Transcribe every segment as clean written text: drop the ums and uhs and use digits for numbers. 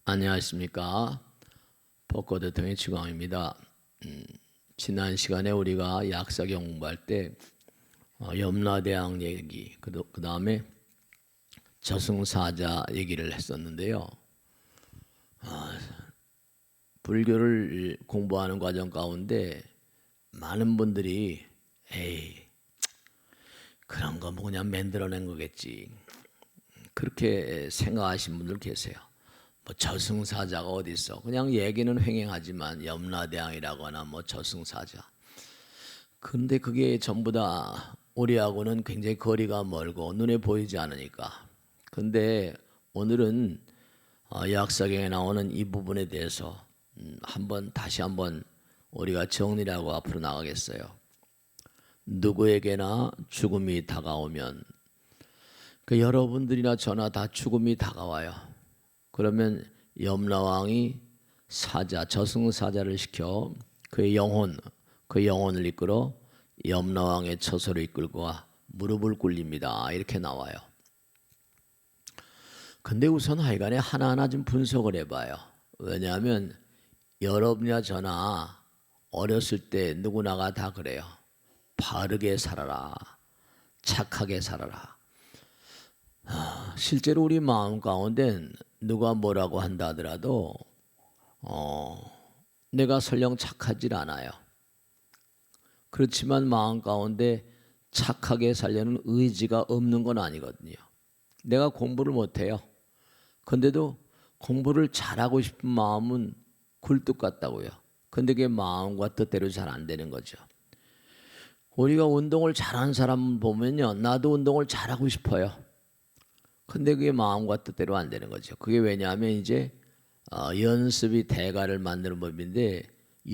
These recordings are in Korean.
안녕하십니까. 벚꽃 대통령의 지광입니다. 지난 시간에 우리가 약사경 공부할 때 염라대왕 얘기, 그 다음에 저승사자 얘기를 했었는데요. 불교를 공부하는 과정 가운데 많은 분들이 에이 그런 거 뭐 그냥 만들어낸 거겠지, 그렇게 생각하시는 분들 계세요. 뭐 저승사자가 어디 있어? 그냥 얘기는 횡행하지만 염라대왕이라거나 뭐 저승사자. 근데 그게 전부 다 우리하고는 굉장히 거리가 멀고 눈에 보이지 않으니까. 근데 오늘은 약사경에 나오는 이 부분에 대해서 다시 한번 우리가 정리를 하고 앞으로 나가겠어요. 누구에게나 죽음이 다가오면 여러분들이나 저나 다 죽음이 다가와요. 그러면 염라왕이 저승사자를 시켜 그의 영혼을 이끌어 염라왕의 처소로 이끌고 와 무릎을 꿇립니다. 이렇게 나와요. 근데 우선 하여간에 하나하나 좀 분석을 해봐요. 왜냐하면 여러분이나 저나 어렸을 때 누구나가 다 그래요. 바르게 살아라, 착하게 살아라. 실제로 우리 마음 가운데 누가 뭐라고 한다 하더라도 내가 설령 착하질 않아요. 그렇지만 마음 가운데 착하게 살려는 의지가 없는 건 아니거든요. 내가 공부를 못해요. 근데도 공부를 잘하고 싶은 마음은 굴뚝 같다고요. 근데 그게 마음과 뜻대로 잘 안 되는 거죠. 우리가 운동을 잘하는 사람 보면요, 나도 운동을 잘하고 싶어요. 근데 그게 마음과 뜻대로 안 되는 거죠. 그게 왜냐하면 이제 연습이 대가를 만드는 법인데,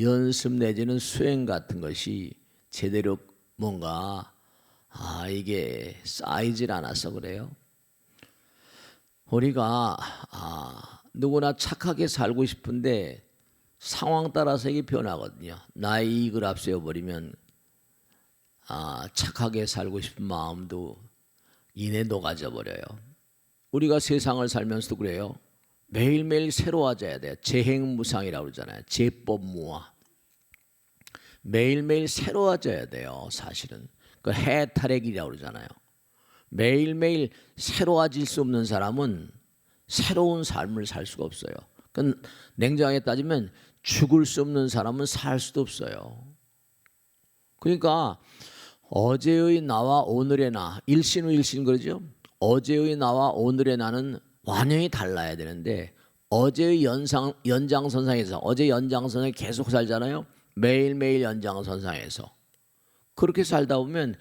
연습 내지는 수행 같은 것이 제대로 뭔가 이게 쌓이질 않아서 그래요. 우리가 누구나 착하게 살고 싶은데 상황 따라서 이게 변하거든요. 나의 이익을 앞세워 버리면 착하게 살고 싶은 마음도 이내 녹아져 버려요. 우리가 세상을 살면서도 그래요. 매일매일 새로워져야 돼요. 재행무상이라고 그러잖아요. 제법무화. 매일매일 새로워져야 돼요. 사실은 그 해탈의길이라고 그러잖아요. 매일매일 새로워질 수 없는 사람은 새로운 삶을 살 수가 없어요. 그건 냉정하게 따지면 죽을 수 없는 사람은 살 수도 없어요. 그러니까 어제의 나와 오늘의 나, 일신 후 일신 그러죠. 어제의 나와 오늘의 나는 완전히 달라야 되는데, 어제의 연장선상에서 어제 연장선상에 계속 살잖아요. 매일매일 연장선상에서 그렇게 살다 보면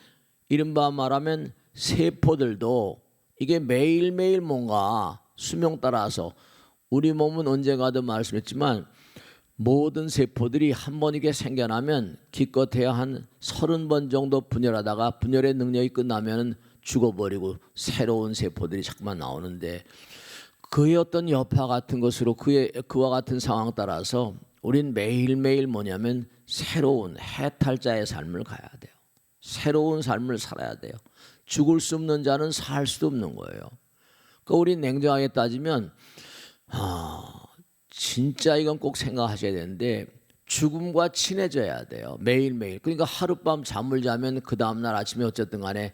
이른바 말하면 세포들도 이게 매일매일 뭔가 수명 따라서, 우리 몸은 언젠가도 말씀했지만 모든 세포들이 한 번 이게 생겨나면 기껏해야 한 30번 정도 분열하다가 분열의 능력이 끝나면 죽어버리고 새로운 세포들이 자꾸만 나오는데, 그의 어떤 여파 같은 것으로 그와 같은 상황 따라서 우린 매일매일 뭐냐면 새로운 해탈자의 삶을 가야 돼요. 새로운 삶을 살아야 돼요. 죽을 수 없는 자는 살 수도 없는 거예요. 그러니까 우린 냉정하게 따지면 진짜 이건 꼭 생각하셔야 되는데, 죽음과 친해져야 돼요. 매일매일. 그러니까 하룻밤 잠을 자면 그 다음날 아침에 어쨌든 간에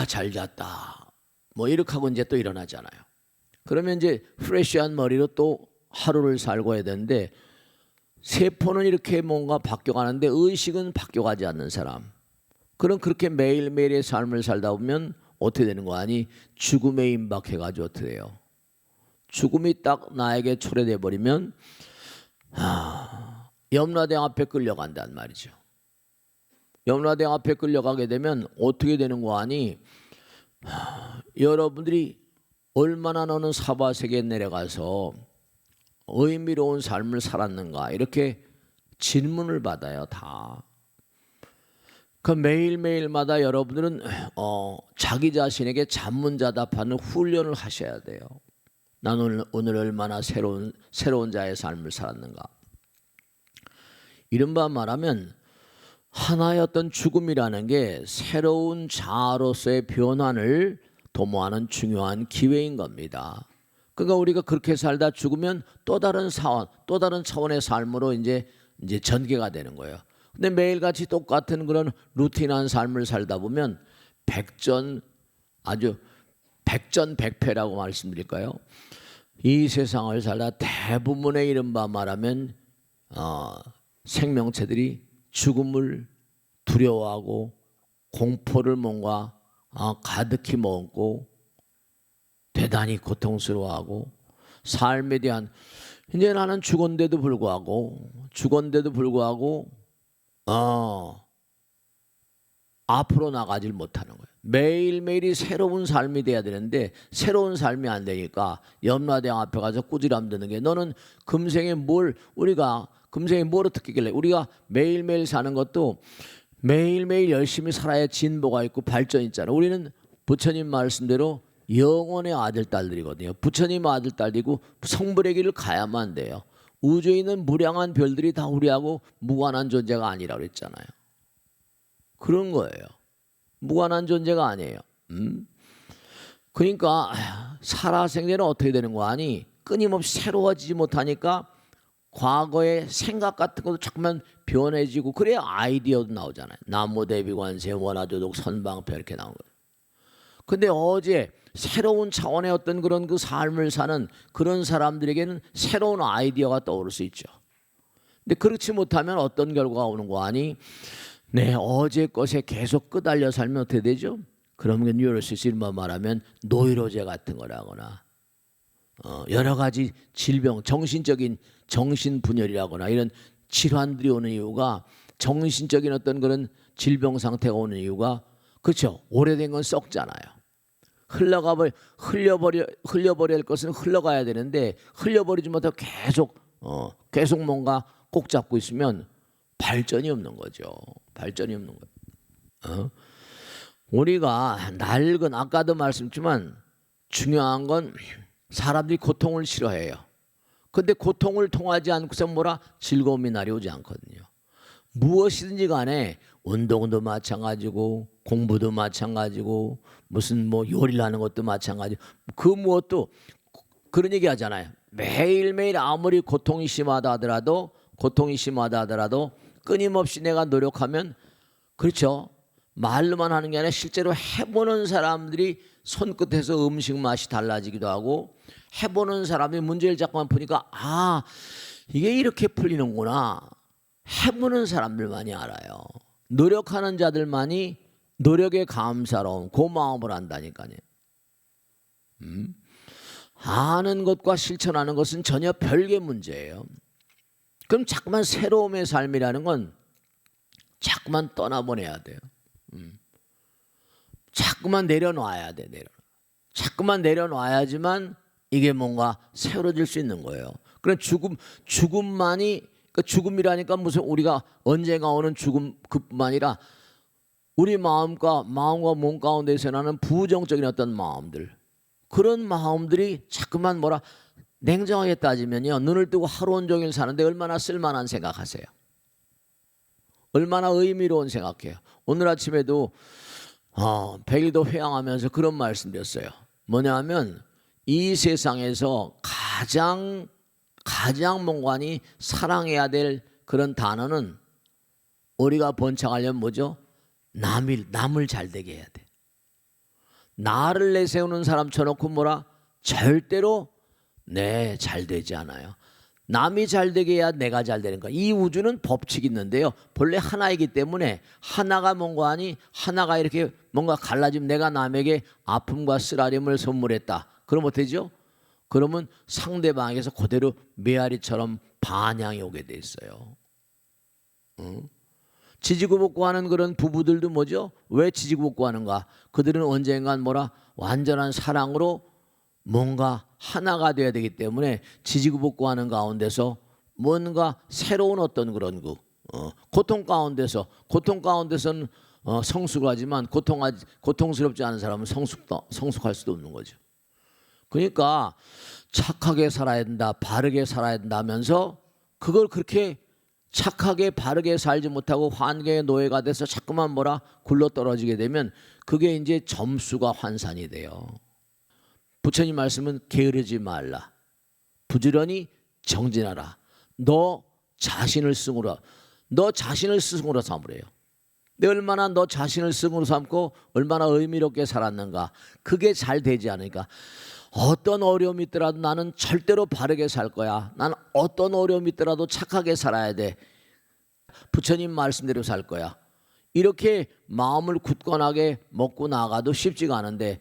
잘 잤다 뭐 이렇게 하고 이제 또 일어나잖아요. 그러면 이제 프레시한 머리로 또 하루를 살고 해야 되는데, 세포는 이렇게 뭔가 바뀌어가는데 의식은 바뀌어가지 않는 사람, 그럼 그렇게 매일매일의 삶을 살다 보면 어떻게 되는 거 아니? 죽음에 임박해가지고 어떻게 돼요? 죽음이 딱 나에게 초래돼 버리면 염라대왕 앞에 끌려간단 말이죠. 염라대왕 앞에 끌려가게 되면 어떻게 되는 거 아니? 여러분들이 얼마나 너는 사바세계에 내려가서 의미로운 삶을 살았는가, 이렇게 질문을 받아요. 다. 그 매일매일마다 여러분들은 자기 자신에게 잔문자답하는 훈련을 하셔야 돼요. 나는 오늘 얼마나 새로운 자의 삶을 살았는가. 이른바 말하면 하나의 어떤 죽음이라는 게 새로운 자아로서의 변환을 도모하는 중요한 기회인 겁니다. 그러니까 우리가 그렇게 살다 죽으면 또 다른 사원, 또 다른 차원의 삶으로 이제 전개가 되는 거예요. 근데 매일같이 똑같은 그런 루틴한 삶을 살다 보면 아주 백전백패라고 말씀드릴까요? 이 세상을 살다 대부분의 이른바 말하면 생명체들이 죽음을 두려워하고 공포를 뭔가 가득히 먹고 대단히 고통스러워하고 삶에 대한 이제 나는 죽었는데도 불구하고 앞으로 나가질 못하는 거예요. 매일매일이 새로운 삶이 돼야 되는데 새로운 삶이 안 되니까 염라대왕 앞에 가서 꾸지람 드는 게 너는 우리가 금생에 뭘 어떻게 했길래 우리가 매일매일 사는 것도 매일매일 열심히 살아야 진보가 있고 발전이 있잖아. 우리는 부처님 말씀대로 영혼의 아들 딸들이거든요. 부처님 아들 딸이고 성불의 길을 가야만 돼요. 우주에 있는 무량한 별들이 다 우리하고 무관한 존재가 아니라고 그랬잖아요. 그런 거예요. 무관한 존재가 아니에요. 그러니까 살아생전은 어떻게 되는 거 아니? 끊임없이 새로워지지 못하니까 과거의 생각 같은 것도 자꾸만 변해지고 그래야 아이디어도 나오잖아요. 남모대비관세 원하조독 선방패 이렇게 나온 거예요. 근데 어제 새로운 차원의 어떤 그런 그 삶을 사는 그런 사람들에게는 새로운 아이디어가 떠오를 수 있죠. 근데 그렇지 못하면 어떤 결과가 오는 거 아니? 어제 것에 계속 끄달려 살면 어떻게 되죠? 그러면 뉴로시스만 말하면 노이로제 같은 거라거나 여러 가지 질병, 정신분열이라거나 이런 질환들이 오는 이유가 정신적인 어떤 그런 질병 상태가 오는 이유가 그렇죠. 오래된 건 썩잖아요. 흘려버릴 것은 흘러가야 되는데 흘려버리지 못하고 계속 뭔가 꼭 잡고 있으면 발전이 없는 거죠. 발전이 없는 거예요. 우리가 아까도 말씀드렸지만 중요한 건 사람들이 고통을 싫어해요. 근데 고통을 통하지 않고서 즐거움이 날이 오지 않거든요. 무엇이든지 간에 운동도 마찬가지고 공부도 마찬가지고 무슨 요리를 하는 것도 마찬가지고 그 무엇도 그런 얘기 하잖아요. 매일매일 아무리 고통이 심하다 하더라도 끊임없이 내가 노력하면 그렇죠. 말로만 하는 게 아니라 실제로 해보는 사람들이 손끝에서 음식 맛이 달라지기도 하고 해보는 사람이 문제를 자꾸만 푸니까 이게 이렇게 풀리는구나. 해보는 사람들만이 알아요. 노력하는 자들만이 노력의 감사로움, 고마움을 안다니까요. 아는 것과 실천하는 것은 전혀 별개 문제예요. 그럼 자꾸만 새로움의 삶이라는 건 자꾸만 떠나보내야 돼요. 자꾸만 내려놔야 돼. 자꾸만 내려놔야지만 이게 뭔가 새로워질 수 있는 거예요. 그럼 죽음만이 죽음이라니까 무슨 우리가 언젠가 오는 죽음 그뿐만 아니라 우리 마음과 몸 가운데서 나는 부정적인 어떤 마음들 그런 마음들이 자꾸만 냉정하게 따지면요. 눈을 뜨고 하루 온종일 사는데 얼마나 쓸만한 생각하세요? 얼마나 의미로운 생각해요? 오늘 아침에도 100일도 회양하면서 그런 말씀드렸어요. 뭐냐 하면 이 세상에서 가장 몽관이 사랑해야 될 그런 단어는 우리가 번창하려면 뭐죠? 남을 잘되게 해야 돼. 나를 내세우는 사람 쳐놓고 절대로 잘되지 않아요. 남이 잘되게 해야 내가 잘되는 거야. 이 우주는 법칙이 있는데요. 본래 하나이기 때문에 하나가 뭔가니 하나가 이렇게 뭔가 갈라지면 내가 남에게 아픔과 쓰라림을 선물했다. 그럼 어떻게 되죠? 그러면 상대방에게서 그대로 메아리처럼 반향이 오게 돼 있어요. 지지고볶고 하는 그런 부부들도 뭐죠? 왜 지지고볶고 하는가? 그들은 언젠간 완전한 사랑으로 뭔가 하나가 돼야 되기 때문에 지지고볶고 하는 가운데서 뭔가 새로운 어떤 그런 고통 가운데서는 성숙을 하지만 고통스럽지 않은 사람은 성숙할 수도 없는 거죠. 그러니까 착하게 살아야 된다, 바르게 살아야 된다면서 그걸 그렇게 착하게 바르게 살지 못하고 환경의 노예가 돼서 자꾸만 굴러 떨어지게 되면 그게 이제 점수가 환산이 돼요. 부처님 말씀은 게으르지 말라. 부지런히 정진하라. 너 자신을 승으로 삼으래요. 내 얼마나 너 자신을 승으로 삼고 얼마나 의미롭게 살았는가. 그게 잘 되지 않으니까 어떤 어려움이 있더라도 나는 절대로 바르게 살 거야. 나는 어떤 어려움이 있더라도 착하게 살아야 돼. 부처님 말씀대로 살 거야. 이렇게 마음을 굳건하게 먹고 나가도 쉽지가 않은데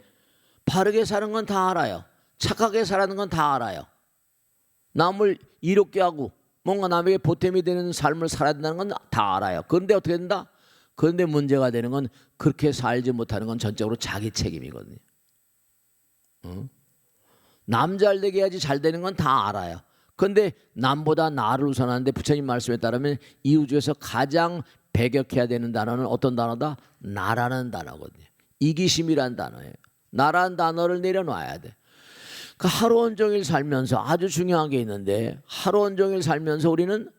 바르게 사는 건 다 알아요. 착하게 살아는 건 다 알아요. 남을 이롭게 하고 뭔가 남에게 보탬이 되는 삶을 살아야 된다는 건 다 알아요. 그런데 어떻게 된다? 그런데 문제가 되는 건 그렇게 살지 못하는 건 전적으로 자기 책임이거든요. 남 잘 되게 해야지 잘 되는 건 다 알아요. 그런데 남보다 나를 우선하는데 부처님 말씀에 따르면 이 우주에서 가장 배격해야 되는 단어는 어떤 단어다? 나라는 단어거든요. 이기심이란 단어예요. 나라는 단어를 내려놔야 돼. 그 하루 온종일 살면서 아주 중요한 게 있는데 하루 온종일 살면서 우리는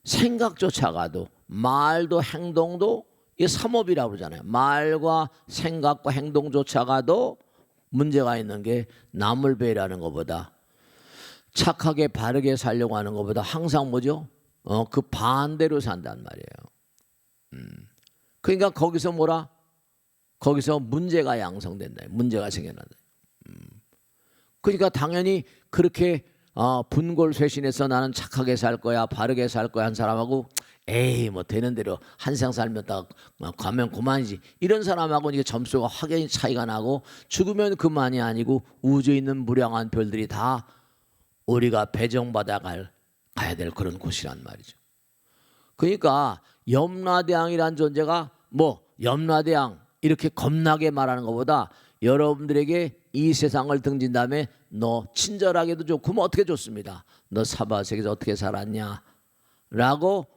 생각조차가도 말도 행동도 이게 삼업이라고 그러잖아요. 말과 생각과 행동조차가도 문제가 있는 게 남을 배려하는 것보다 착하게 바르게 살려고 하는 것보다 항상 뭐죠? 그 반대로 산단 말이에요. 그러니까 거기서 뭐라? 거기서 문제가 양성된다. 문제가 생겨난다. 그러니까 당연히 그렇게 분골쇄신해서 나는 착하게 살 거야, 바르게 살 거야 한 사람하고 에이 뭐 되는 대로 한생 살면 다 가면 그만이지 이런 사람하고 이게 점수가 확연히 차이가 나고 죽으면 그만이 아니고 우주에 있는 무량한 별들이 다 우리가 배정받아 가야 될 그런 곳이란 말이죠. 그러니까 염라대왕이란 존재가 뭐 염라대왕 이렇게 겁나게 말하는 것보다 여러분들에게 이 세상을 등진 다음에 너 친절하게도 좋고 뭐 어떻게 좋습니다. 너 사바세계에서 어떻게 살았냐 라고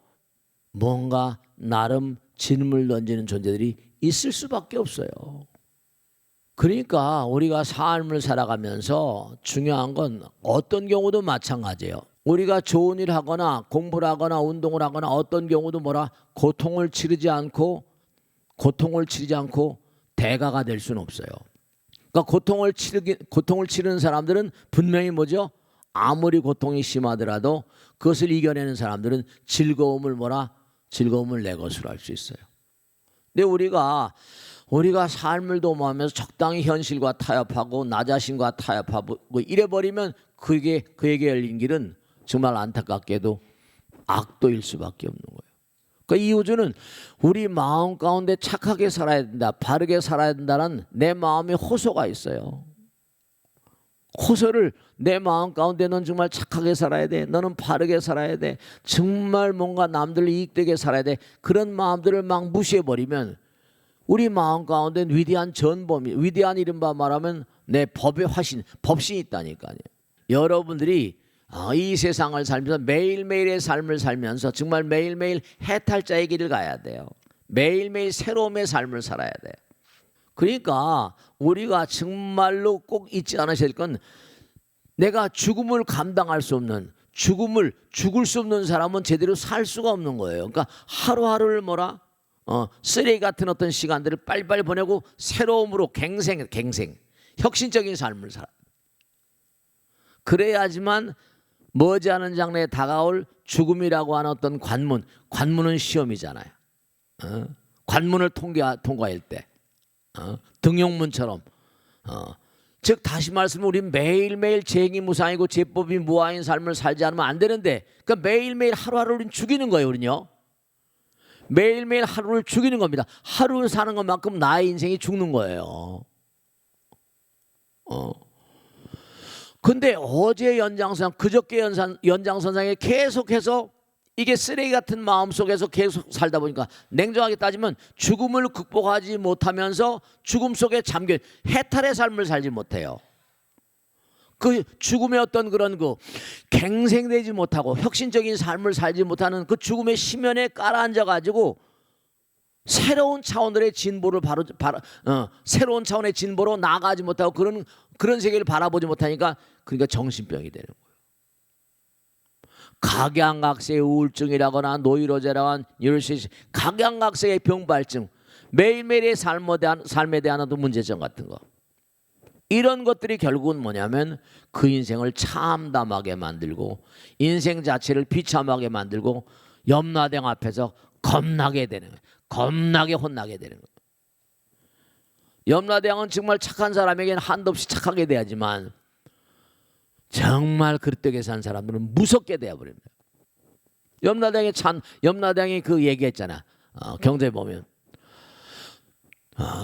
뭔가 나름 질문을 던지는 존재들이 있을 수밖에 없어요. 그러니까 우리가 삶을 살아가면서 중요한 건 어떤 경우도 마찬가지예요. 우리가 좋은 일 하거나 공부를 하거나 운동을 하거나 어떤 경우도 뭐라 고통을 치르지 않고 대가가 될 수는 없어요. 그러니까 고통을 치르는 사람들은 분명히 뭐죠? 아무리 고통이 심하더라도 그것을 이겨내는 사람들은 즐거움을 내 것으로 할 수 있어요. 근데 우리가 삶을 도모하면서 적당히 현실과 타협하고 나 자신과 타협하고 이래버리면 그에게 열린 길은 정말 안타깝게도 악도일 수밖에 없는 거예요. 그러니까 이 우주는 우리 마음 가운데 착하게 살아야 된다, 바르게 살아야 된다는 내 마음에 호소가 있어요. 호소를 내 마음 가운데 넌 정말 착하게 살아야 돼, 너는 바르게 살아야 돼, 정말 뭔가 남들 이익되게 살아야 돼, 그런 마음들을 막 무시해버리면 우리 마음 가운데 위대한 전범이, 위대한 이른바 말하면 내 법의 화신, 법신이 있다니까요. 여러분들이 이 세상을 살면서 매일매일의 삶을 살면서 정말 매일매일 해탈자의 길을 가야 돼요. 매일매일 새로움의 삶을 살아야 돼요. 그러니까 우리가 정말로 꼭 잊지 않으셔야 될 건 내가 죽음을 감당할 수 없는, 죽을 수 없는 사람은 제대로 살 수가 없는 거예요. 그러니까 하루하루를 쓰레기 같은 어떤 시간들을 빨리빨리 보내고 새로움으로 갱생 혁신적인 삶을 살아. 그래야지만 머지않은 장래에 다가올 죽음이라고 하는 어떤 관문은 시험이잖아요. 관문을 통과할 때 등용문처럼 즉 다시 말씀은 우리는 매일매일 재행이무상이고 제법이 무아인 삶을 살지 않으면 안 되는데 그러니까 매일매일 하루하루를 우리는 죽이는 거예요. 우리는요. 매일매일 하루를 죽이는 겁니다. 하루 사는 것만큼 나의 인생이 죽는 거예요. 근데 어제 연장선, 그저께 연장선상에 계속해서 이게 쓰레기 같은 마음 속에서 계속 살다 보니까 냉정하게 따지면 죽음을 극복하지 못하면서 죽음 속에 잠겨 해탈의 삶을 살지 못해요. 그 죽음의 어떤 그런 갱생되지 못하고 혁신적인 삶을 살지 못하는 그 죽음의 심연에 깔아앉아 가지고 새로운 차원의 진보를 새로운 차원의 진보로 나아가지 못하고 그런 세계를 바라보지 못하니까 그러니까 정신병이 되는 거예요. 각양각색의 우울증이라거나 노이로제라거나 뉴로시스, 각양각색의 병발증, 매일매일의 삶에 대한 어떤 문제점 같은 거. 이런 것들이 결국은 뭐냐면 그 인생을 참담하게 만들고 인생 자체를 비참하게 만들고 염라대왕 앞에서 겁나게 되는 거예요. 겁나게 혼나게 되는 거예요. 염라대왕은 정말 착한 사람에게는 한도 없이 착하게 돼야지만 정말 그릇되게 산 사람들은 무섭게 되어버립니다. 염라대왕이 그 얘기했잖아. 경제 보면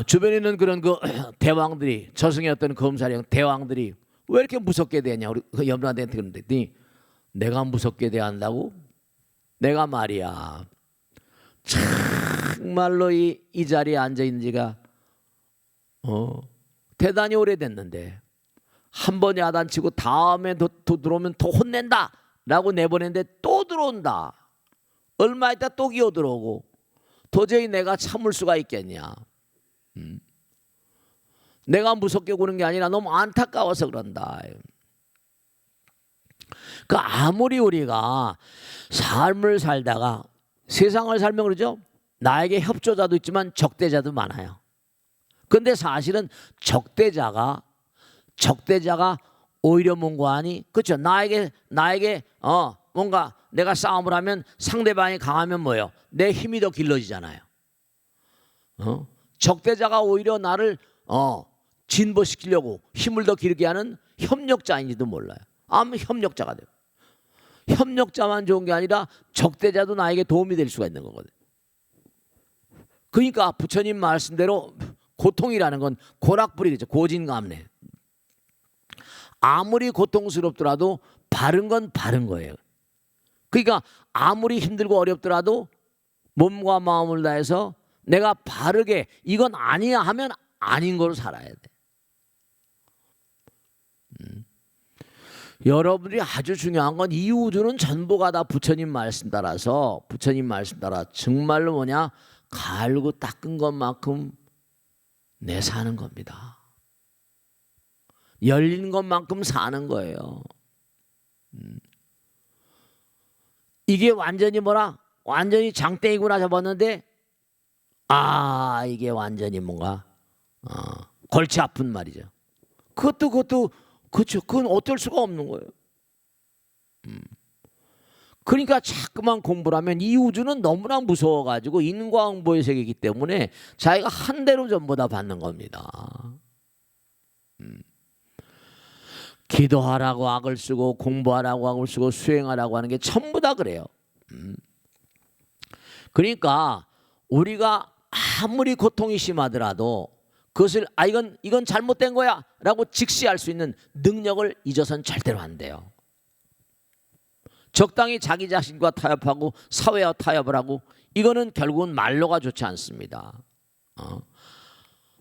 주변에 있는 그런 그 대왕들이 저승이었던 검사령 대왕들이 왜 이렇게 무섭게 대하냐. 우리 그 염라대왕한테 그랬더니 내가 무섭게 대한다고? 내가 말이야 정말로 이 자리에 앉아 있는 지가 대단히 오래됐는데 한 번 야단치고 다음에 또 들어오면 더 혼낸다 라고 내보냈는데 또 들어온다. 얼마 있다 또 기어 들어오고 도저히 내가 참을 수가 있겠냐. 내가 무섭게 구는 게 아니라 너무 안타까워서 그런다. 그 아무리 우리가 삶을 살다가 세상을 살면 그러죠. 나에게 협조자도 있지만 적대자도 많아요. 근데 사실은 적대자가 오히려 뭔가 하니 그렇죠. 나에게 뭔가 내가 싸움을 하면 상대방이 강하면 뭐예요? 내 힘이 더 길러지잖아요. 적대자가 오히려 나를 진보시키려고 힘을 더 길게 하는 협력자인지도 몰라요. 아무 협력자가 돼요. 협력자만 좋은 게 아니라 적대자도 나에게 도움이 될 수가 있는 거거든요. 그러니까 부처님 말씀대로 고통이라는 건 고락불이겠죠. 고진감래. 아무리 고통스럽더라도 바른 건 바른 거예요. 그러니까 아무리 힘들고 어렵더라도 몸과 마음을 다해서 내가 바르게 이건 아니야 하면 아닌 거로 살아야 돼. 여러분들이 아주 중요한 건 이 우주는 전부가 다 부처님 말씀 따라서 정말로 뭐냐 갈고 닦은 것만큼 내 사는 겁니다. 열린 것만큼 사는 거예요. 이게 완전히 완전히 장땡이구나 잡았는데 이게 완전히 뭔가 골치 아픈 말이죠. 그것도 그렇죠. 그건 어쩔 수가 없는 거예요. 그러니까 자꾸만 공부를 하면 이 우주는 너무나 무서워가지고 인과응보의 세계이기 때문에 자기가 한 대로 전부 다 받는 겁니다. 기도하라고 악을 쓰고 공부하라고 악을 쓰고 수행하라고 하는 게 전부 다 그래요. 그러니까 우리가 아무리 고통이 심하더라도 그것을 이건 잘못된 거야 라고 직시할 수 있는 능력을 잊어서는 절대로 안 돼요. 적당히 자기 자신과 타협하고 사회와 타협을 하고 이거는 결국은 말로가 좋지 않습니다.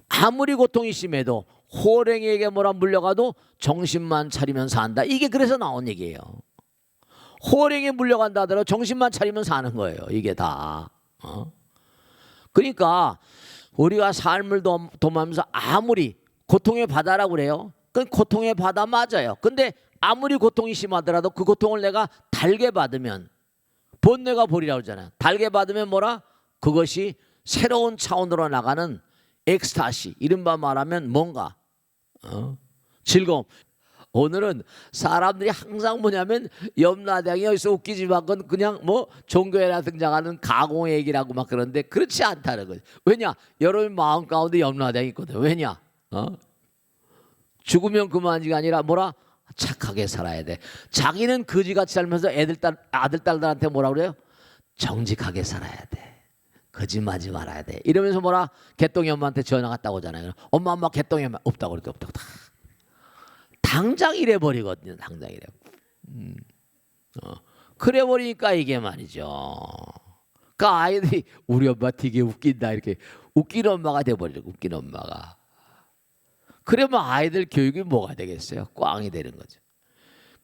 아무리 고통이 심해도 호랭이에게 뭐라 물려가도 정신만 차리면 산다. 이게 그래서 나온 얘기예요. 호랭이에 물려간다 하더라도 정신만 차리면 사는 거예요. 이게 다. 그러니까 우리가 삶을 도모하면서 아무리 고통의 바다라고 그래요. 그 고통의 바다 맞아요. 근데 아무리 고통이 심하더라도 그 고통을 내가 달게 받으면 본뇌가 보리라고 그러잖아요. 달게 받으면 그것이 새로운 차원으로 나가는 엑스타시. 이른바 말하면 뭔가 즐거움. 오늘은 사람들이 항상 뭐냐면 염라대왕이 여기서 웃기지만 건 그냥 종교에나 등장하는 가공의 얘기라고 막 그러는데 그렇지 않다는 거죠. 왜냐? 여러분 마음 가운데 염라대왕이 있거든. 왜냐? 죽으면 그만이가 아니라 착하게 살아야 돼. 자기는 거지같이 살면서 아들 딸들한테 뭐라 그래요? 정직하게 살아야 돼. 거짓말하지 말아야 돼. 이러면서 개똥이 엄마한테 전화 갔다 오잖아요. 엄마 개똥이 없다고 그랬더니 없다고 다. 당장 이래버리거든요. 당장 이래. 그래 버리니까 이게 말이죠. 그러니까 아이들이 우리 엄마 되게 웃긴다 이렇게 웃기는 엄마가 돼버리죠. 웃기는 엄마가. 그러면 아이들 교육이 뭐가 되겠어요? 꽝이 되는 거죠.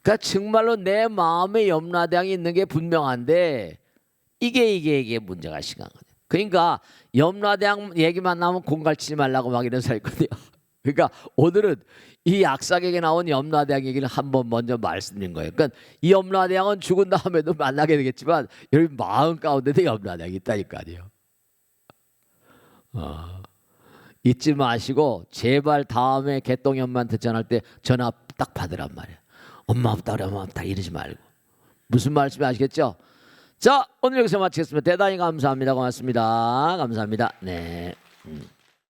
그러니까 정말로 내 마음에 염라대왕이 있는 게 분명한데 이게 문제가 심한 거죠. 그러니까 염라대왕 얘기만 나오면 공갈치지 말라고 막 이런 사람이 있거든요. 그러니까 오늘은 이 약삭에게 나온 염라대왕 얘기를 한번 먼저 말씀드린 거예요. 그러니까 이 염라대왕은 죽은 다음에도 만나게 되겠지만 여러분 마음 가운데도 염라대왕이 있다니까요. 잊지 마시고 제발 다음에 개똥이 엄마한테 전화할 때 전화 딱 받으란 말이에요. 엄마 없다 그래, 엄마 없다 이러지 말고. 무슨 말씀인지 아시겠죠? 자, 오늘 여기서 마치겠습니다. 대단히 감사합니다. 고맙습니다. 감사합니다. 네.